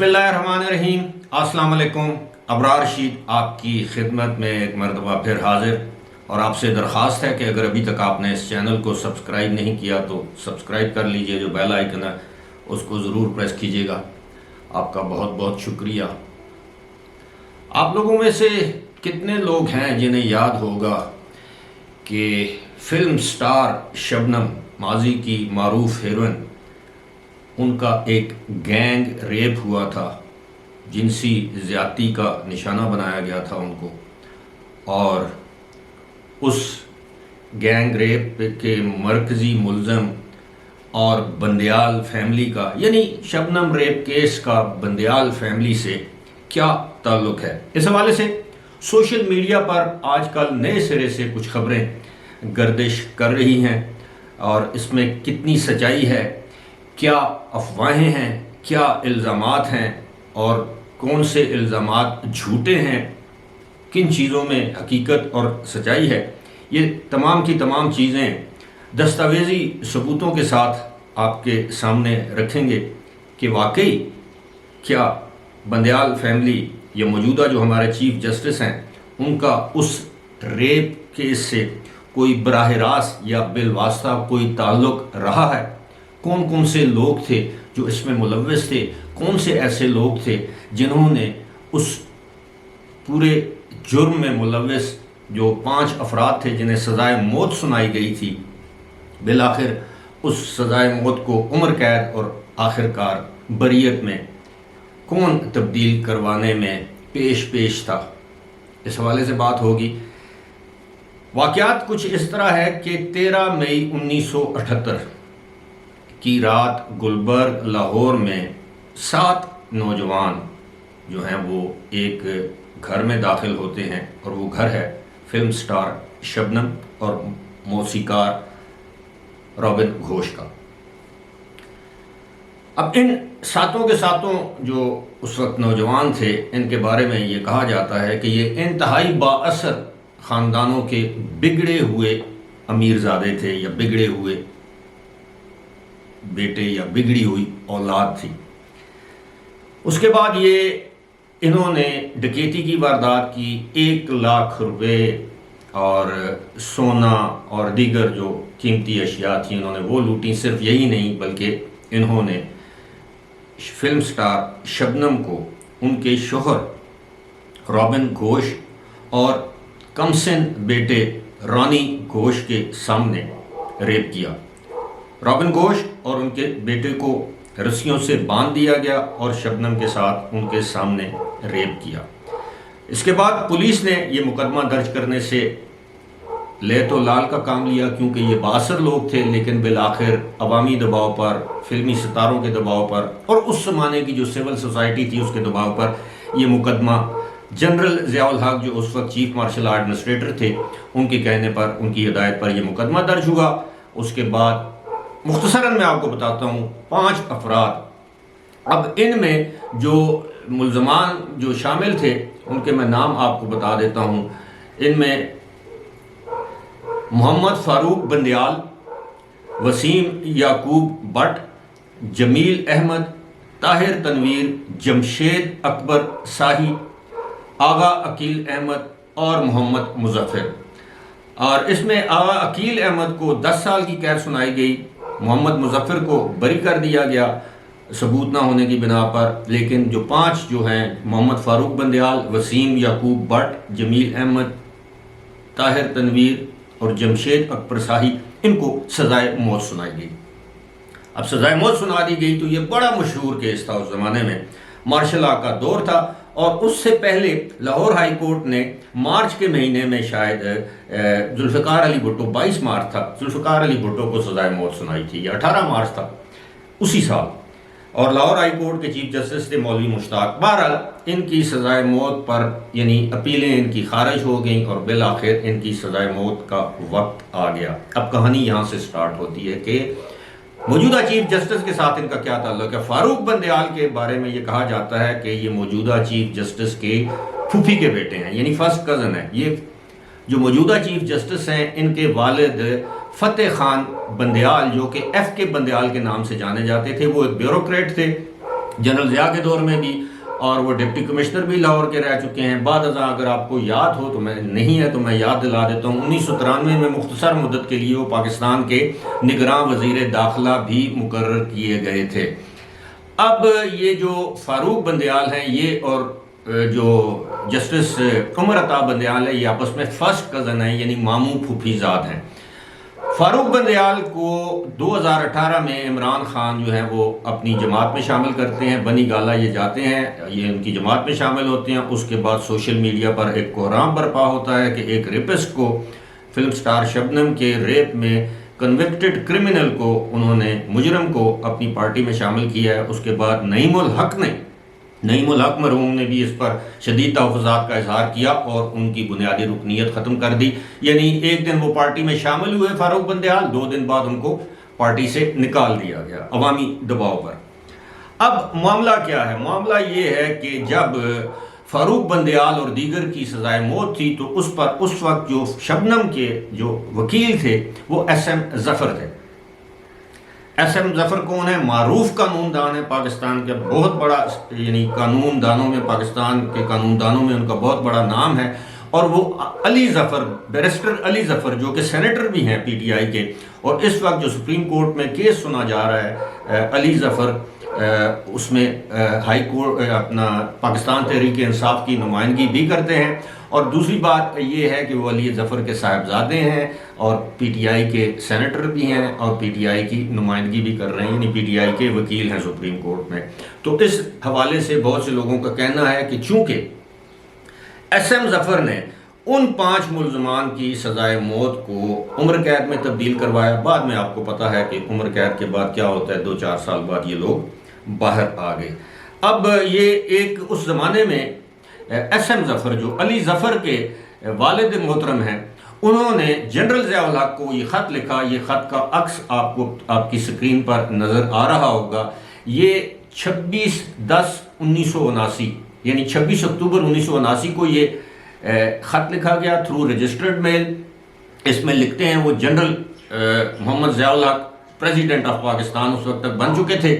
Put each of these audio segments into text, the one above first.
بسم اللہ الرحمن الرحیم۔ السلام علیکم۔ ابرار رشید آپ کی خدمت میں ایک مرتبہ پھر حاضر، اور آپ سے درخواست ہے کہ اگر ابھی تک آپ نے اس چینل کو سبسکرائب نہیں کیا تو سبسکرائب کر لیجئے، جو بیل آئیکن ہے اس کو ضرور پریس کیجئے گا۔ آپ کا بہت بہت شکریہ۔ آپ لوگوں میں سے کتنے لوگ ہیں جنہیں یاد ہوگا کہ فلم سٹار شبنم، ماضی کی معروف ہیروئن، ان کا ایک گینگ ریپ ہوا تھا، جنسی زیادتی کا نشانہ بنایا گیا تھا ان کو، اور اس گینگ ریپ کے مرکزی ملزم اور بندیال فیملی کا، یعنی شبنم ریپ کیس کا بندیال فیملی سے کیا تعلق ہے، اس حوالے سے سوشل میڈیا پر آج کل نئے سرے سے کچھ خبریں گردش کر رہی ہیں، اور اس میں کتنی سچائی ہے، کیا افواہیں ہیں، کیا الزامات ہیں، اور کون سے الزامات جھوٹے ہیں، کن چیزوں میں حقیقت اور سچائی ہے، یہ تمام کی تمام چیزیں دستاویزی ثبوتوں کے ساتھ آپ کے سامنے رکھیں گے کہ واقعی کیا بندیال فیملی یا موجودہ جو ہمارے چیف جسٹس ہیں ان کا اس ریپ کیس سے کوئی براہ راست یا بالواسطہ کوئی تعلق رہا ہے، کون کون سے لوگ تھے جو اس میں ملوث تھے، کون سے ایسے لوگ تھے جنہوں نے اس پورے جرم میں ملوث جو 5 افراد تھے جنہیں سزائے موت سنائی گئی تھی، بالآخر اس سزائے موت کو عمر قید اور آخرکار بریت میں کون تبدیل کروانے میں پیش تھا، اس حوالے سے بات ہوگی۔ واقعات کچھ اس طرح ہے کہ 13 مئی 1978 کی رات گلبرگ لاہور میں 7 نوجوان جو ہیں وہ ایک گھر میں داخل ہوتے ہیں، اور وہ گھر ہے فلم سٹار شبنم اور موسیقار رابن گھوش کا۔ اب ان 7 کے 7 جو اس وقت نوجوان تھے، ان کے بارے میں یہ کہا جاتا ہے کہ یہ انتہائی با اثر خاندانوں کے بگڑے ہوئے امیر زادے تھے، یا بگڑے ہوئے بیٹے، یا بگڑی ہوئی اولاد تھی۔ اس کے بعد انہوں نے ڈکیتی کی واردات کی، 1 لاکھ روپے اور سونا اور دیگر جو قیمتی اشیاء تھیں انہوں نے وہ لوٹی۔ صرف یہی نہیں بلکہ انہوں نے فلم سٹار شبنم کو ان کے شوہر رابن گھوش اور کمسن بیٹے رانی گھوش کے سامنے ریپ کیا۔ رابن گھوش اور ان کے بیٹے کو رسیوں سے باندھ دیا گیا اور شبنم کے ساتھ ان کے سامنے ریپ کیا۔ اس کے بعد پولیس نے یہ مقدمہ درج کرنے سے لے تو لال کا کام لیا، کیونکہ یہ بااثر لوگ تھے، لیکن بالآخر عوامی دباؤ پر، فلمی ستاروں کے دباؤ پر، اور اس زمانے کی جو سول سوسائٹی تھی اس کے دباؤ پر یہ مقدمہ جنرل ضیاء الحق جو اس وقت چیف مارشل آرٹ ایڈمنسٹریٹر تھے، ان کے کہنے پر، ان کی ہدایت پر یہ مقدمہ درج ہوا۔ اس کے بعد مختصراً میں آپ کو بتاتا ہوں 5 افراد۔ اب ان میں جو ملزمان جو شامل تھے ان کے میں نام آپ کو بتا دیتا ہوں۔ ان میں محمد فاروق بندیال، وسیم یعقوب بٹ، جمیل احمد، طاہر تنویر، جمشید اکبر ساہی، آغا عقیل احمد اور محمد مظفر۔ اور اس میں آغا عقیل احمد کو 10 سال کی قید سنائی گئی، محمد مظفر کو بری کر دیا گیا ثبوت نہ ہونے کی بنا پر، لیکن جو 5 جو ہیں محمد فاروق بندیال، وسیم یعقوب بٹ، جمیل احمد، طاہر تنویر اور جمشید اکبر ساہی، ان کو سزائے موت سنائی گئی۔ اب سزائے موت سنا دی گئی تو یہ بڑا مشہور کیس تھا، اس زمانے میں مارشل لا کا دور تھا، اور اس سے پہلے لاہور ہائی کورٹ نے مارچ کے مہینے میں شاید ذوالفقار علی بھٹو، 22 مارچ تھا، ذوالفقار علی بھٹو کو سزائے موت سنائی تھی، یا 18 مارچ تھا اسی سال، اور لاہور ہائی کورٹ کے چیف جسٹس تھے مولوی مشتاق۔ بہرحال ان کی سزائے موت پر یعنی اپیلیں ان کی خارج ہو گئیں، اور بالآخر ان کی سزائے موت کا وقت آ گیا۔ اب کہانی یہاں سے سٹارٹ ہوتی ہے کہ موجودہ چیف جسٹس کے ساتھ ان کا کیا تعلق ہے۔ فاروق بندیال کے بارے میں یہ کہا جاتا ہے کہ یہ موجودہ چیف جسٹس کے پھوپھی کے بیٹے ہیں، یعنی فرسٹ کزن ہیں۔ یہ جو موجودہ چیف جسٹس ہیں ان کے والد فتح خان بندیال، جو کہ ایف کے بندیال کے نام سے جانے جاتے تھے، وہ ایک بیوروکریٹ تھے، جنرل ضیاء کے دور میں بھی، اور وہ ڈپٹی کمشنر بھی لاہور کے رہ چکے ہیں۔ بعد ازاں اگر آپ کو یاد ہو تو میں نہیں ہے تو میں یاد دلا دیتا ہوں، 1993 میں مختصر مدت کے لیے وہ پاکستان کے نگراں وزیر داخلہ بھی مقرر کیے گئے تھے۔ اب یہ جو فاروق بندیال ہیں یہ اور جو جسٹس عمر عطا بندیال ہے یہ آپس میں فرسٹ کزن ہیں، یعنی ماموں پھوپھی زاد ہیں۔ فاروق بندیال کو 2018 میں عمران خان جو ہیں وہ اپنی جماعت میں شامل کرتے ہیں، بنی گالا یہ جاتے ہیں، یہ ان کی جماعت میں شامل ہوتے ہیں۔ اس کے بعد سوشل میڈیا پر ایک کوہرام برپا ہوتا ہے کہ ایک ریپسٹ کو، فلم سٹار شبنم کے ریپ میں کنوکٹڈ کرمنل کو، انہوں نے مجرم کو اپنی پارٹی میں شامل کیا ہے۔ اس کے بعد نعیم الحق مرحوم نے بھی اس پر شدید تحفظات کا اظہار کیا اور ان کی بنیادی رکنیت ختم کر دی، یعنی ایک دن وہ پارٹی میں شامل ہوئے فاروق بندیال، 2 دن بعد ان کو پارٹی سے نکال دیا گیا عوامی دباؤ پر۔ اب معاملہ کیا ہے؟ معاملہ یہ ہے کہ جب فاروق بندیال اور دیگر کی سزائے موت تھی تو اس پر اس وقت جو شبنم کے جو وکیل تھے وہ ایس ایم ظفر تھے۔ ایس ایم ظفر کون ہے؟ معروف قانون دان ہے، پاکستان کے بہت بڑا، یعنی قانون دانوں میں، پاکستان کے قانون دانوں میں ان کا بہت بڑا نام ہے۔ اور وہ علی ظفر، بیرسٹر علی ظفر جو کہ سینیٹر بھی ہیں پی ٹی آئی کے، اور اس وقت جو سپریم کورٹ میں کیس سنا جا رہا ہے علی ظفر، اس میں ہائی کورٹ اپنا پاکستان تحریک انصاف کی نمائندگی بھی کرتے ہیں۔ اور دوسری بات یہ ہے کہ وہ علی ظفر کے صاحبزادے ہیں اور پی ٹی آئی کے سینیٹر بھی ہیں اور پی ٹی آئی کی نمائندگی بھی کر رہے ہیں، یعنی پی ٹی آئی کے وکیل ہیں سپریم کورٹ میں۔ تو اس حوالے سے بہت سے لوگوں کا کہنا ہے کہ چونکہ ایس ایم ظفر نے ان 5 ملزمان کی سزائے موت کو عمر قید میں تبدیل کروایا، بعد میں آپ کو پتہ ہے کہ عمر قید کے بعد کیا ہوتا ہے، 2-4 سال بعد یہ لوگ باہر آ گئے۔ اب یہ ایک اس زمانے میں ایس ایم ظفر جو علی ظفر کے والد محترم ہیں، انہوں نے جنرل ضیاء الحق کو یہ خط لکھا، یہ خط کا عکس آپ کی سکرین پر نظر آ رہا ہوگا۔ یہ 26/10/1979 یعنی 26 اکتوبر 1979 کو یہ خط لکھا گیا تھرو رجسٹرڈ میل۔ اس میں لکھتے ہیں، وہ general Muhammad Zia ul Haq president of Pakistan اس وقت تک بن چکے تھے،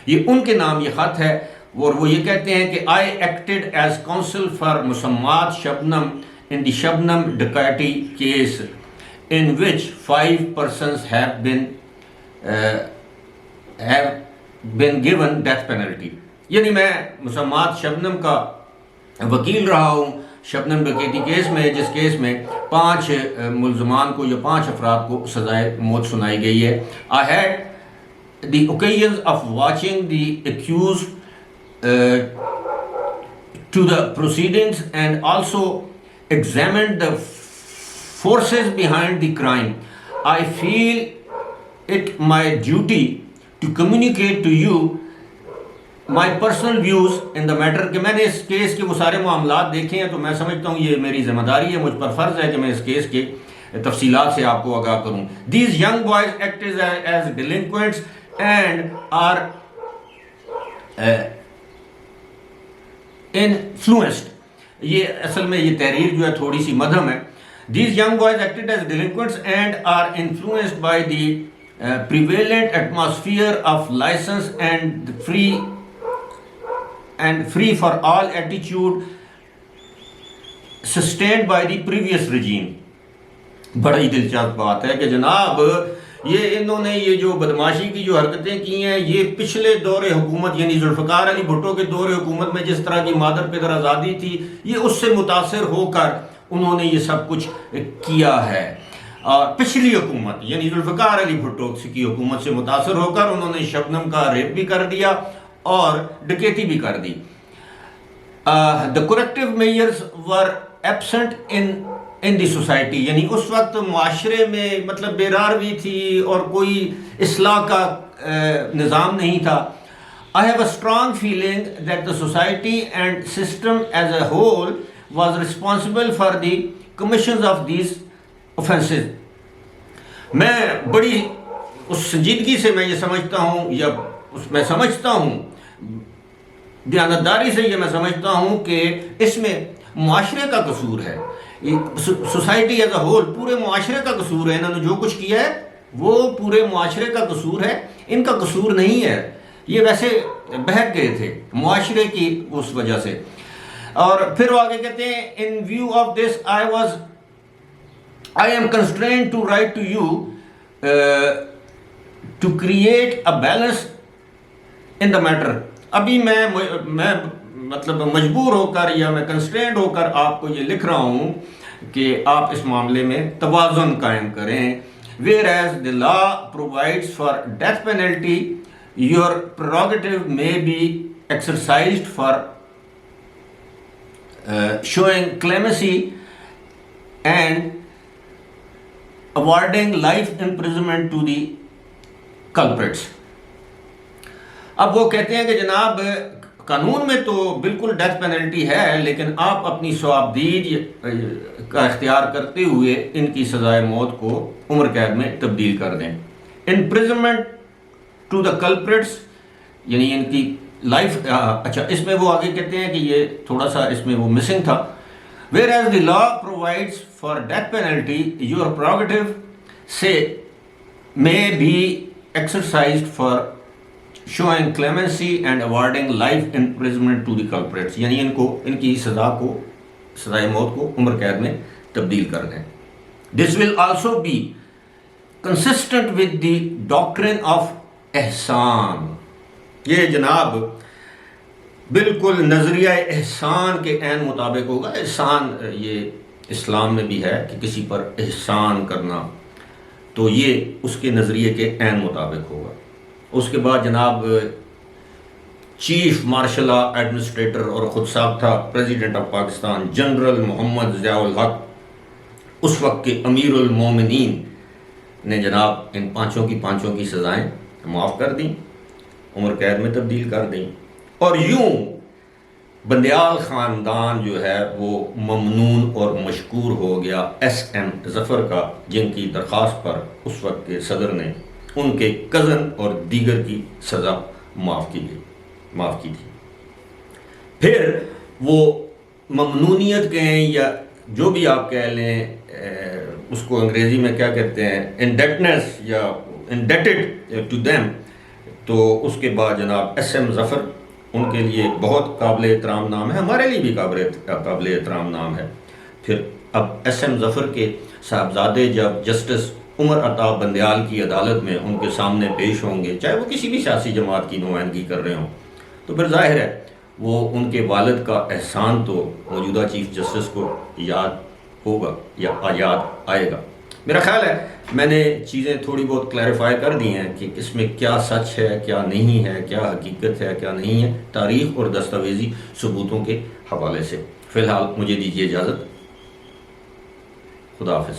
یہ ان کے نام یہ خط ہے، اور وہ یہ کہتے ہیں کہ I acted as counsel for مسمات شبنم in the شبنم ڈکیتی case in which 5 persons have been given death penalty۔ یعنی میں مسمات شبنم کا وکیل رہا ہوں شبنم ڈکیتی کیس میں، جس کیس میں 5 ملزمان کو یا 5 افراد کو سزائے موت سنائی گئی ہے۔ I had the occasions of watching the accused to the proceedings and also examined the forces behind the crime. I feel it my duty to communicate to you my personal views in the matter کہ میں نے اس case کے وہ سارے معاملات دیکھے ہیں تو میں سمجھتا ہوں یہ میری ذمہ داری ہے، مجھ پر فرض ہے کہ میں اس کیس کے تفصیلات سے آپ کو آگاہ کروں۔ These young boys acted as delinquents and are influenced۔ یہ اصل میں یہ تحریر جو ہے تھوڑی سی مدھم ہے۔ These young boys acted as delinquents and are influenced by the prevalent atmosphere of license and free for all attitude sustained by the previous regime۔ بڑی دلچسپ بات ہے کہ جناب یہ انہوں نے یہ جو بدماشی کی جو حرکتیں کی ہیں یہ پچھلے دور حکومت یعنی ذوالفقار علی بھٹو کے دور حکومت میں جس طرح کی مادر پدر آزادی تھی، یہ اس سے متاثر ہو کر انہوں نے یہ سب کچھ کیا ہے۔ اور پچھلی حکومت یعنی ذوالفقار علی بھٹو کی حکومت سے متاثر ہو کر انہوں نے شبنم کا ریپ بھی کر دیا اور ڈکیتی بھی کر دی۔ The corrective measures were absent in the society، یعنی اس وقت معاشرے میں مطلب بے راروی تھی اور کوئی اصلاح کا نظام نہیں تھا۔ I have a strong feeling that the society and system as a whole was responsible for the commission of these offenses۔ میں بڑی اس سنجیدگی سے میں یہ سمجھتا ہوں یا میں سمجھتا ہوں، دیانتداری سے یہ میں سمجھتا ہوں کہ اس میں معاشرے کا قصور ہے، سوسائٹی ایز اے ہول، پورے معاشرے کا قصور ہے۔ انہوں نے جو کچھ کیا ہے وہ پورے معاشرے کا قصور ہے، ان کا قصور نہیں ہے۔ یہ ویسے بہک گئے تھے معاشرے کی اس وجہ سے. اور پھر وہ آگے کہتے ہیں in view of this I am constrained to write to you to create a balance in the matter. ابھی میں مطلب مجبور ہو کر یا میں کنسٹرینڈ ہو کر آپ کو یہ لکھ رہا ہوں کہ آپ اس معاملے میں توازن قائم کریں. whereas the law provides for death penalty, your prerogative may be exercised for showing clemency and awarding life imprisonment to the culprits. اب وہ کہتے ہیں کہ جناب قانون میں تو بالکل ڈیتھ پینلٹی ہے، لیکن آپ اپنی ثوابدید کا اختیار کرتے ہوئے ان کی سزائے موت کو عمر قید میں تبدیل کر دیں. امپریزنمنٹ ٹو دا کلپریٹس یعنی ان کی لائف. اچھا اس میں وہ آگے کہتے ہیں کہ یہ تھوڑا سا اس میں وہ مسنگ تھا. whereas the law provides for death penalty, your prerogative may be exercised for showing clemency and awarding life imprisonment to the culprits. یعنی ان کی سزائے موت کو عمر قید میں تبدیل کر دیں. This will also be consistent with the doctrine of احسان. یہ جناب بالکل نظریہ احسان کے عین مطابق ہوگا. احسان یہ اسلام میں بھی ہے کہ کسی پر احسان کرنا، تو یہ اس کے نظریے کے عین مطابق ہوگا. اس کے بعد جناب چیف مارشل لا ایڈمنسٹریٹر اور خود سابق تھا پریزیڈنٹ آف پاکستان جنرل محمد ضیاء الحق، اس وقت کے امیر المومنین، نے جناب ان پانچوں کی سزائیں معاف کر دیں، عمر قید میں تبدیل کر دیں. اور یوں بندیال خاندان جو ہے وہ ممنون اور مشکور ہو گیا ایس ایم ظفر کا، جن کی درخواست پر اس وقت کے صدر نے ان کے کزن اور دیگر کی سزا معاف کی تھی. پھر وہ ممنونیت کہیں یا جو بھی آپ کہہ لیں، اس کو انگریزی میں کیا کہتے ہیں، انڈیٹنس یا انڈیٹڈ ٹو دیم. تو اس کے بعد جناب ایس ایم ظفر ان کے لیے بہت قابل احترام نام ہے، ہمارے لیے بھی قابل احترام نام ہے. پھر اب ایس ایم ظفر کے صاحبزادے جب جسٹس عمر عطا بندیال کی عدالت میں ان کے سامنے پیش ہوں گے، چاہے وہ کسی بھی سیاسی جماعت کی نمائندگی کر رہے ہوں، تو پھر ظاہر ہے وہ ان کے والد کا احسان تو موجودہ چیف جسٹس کو یاد ہوگا یا یاد آئے گا. میرا خیال ہے میں نے چیزیں تھوڑی بہت کلیریفائی کر دی ہیں کہ اس میں کیا سچ ہے، کیا نہیں ہے، کیا حقیقت ہے، کیا نہیں ہے، تاریخ اور دستاویزی ثبوتوں کے حوالے سے. فی الحال مجھے دیجیے اجازت. خدا حافظ.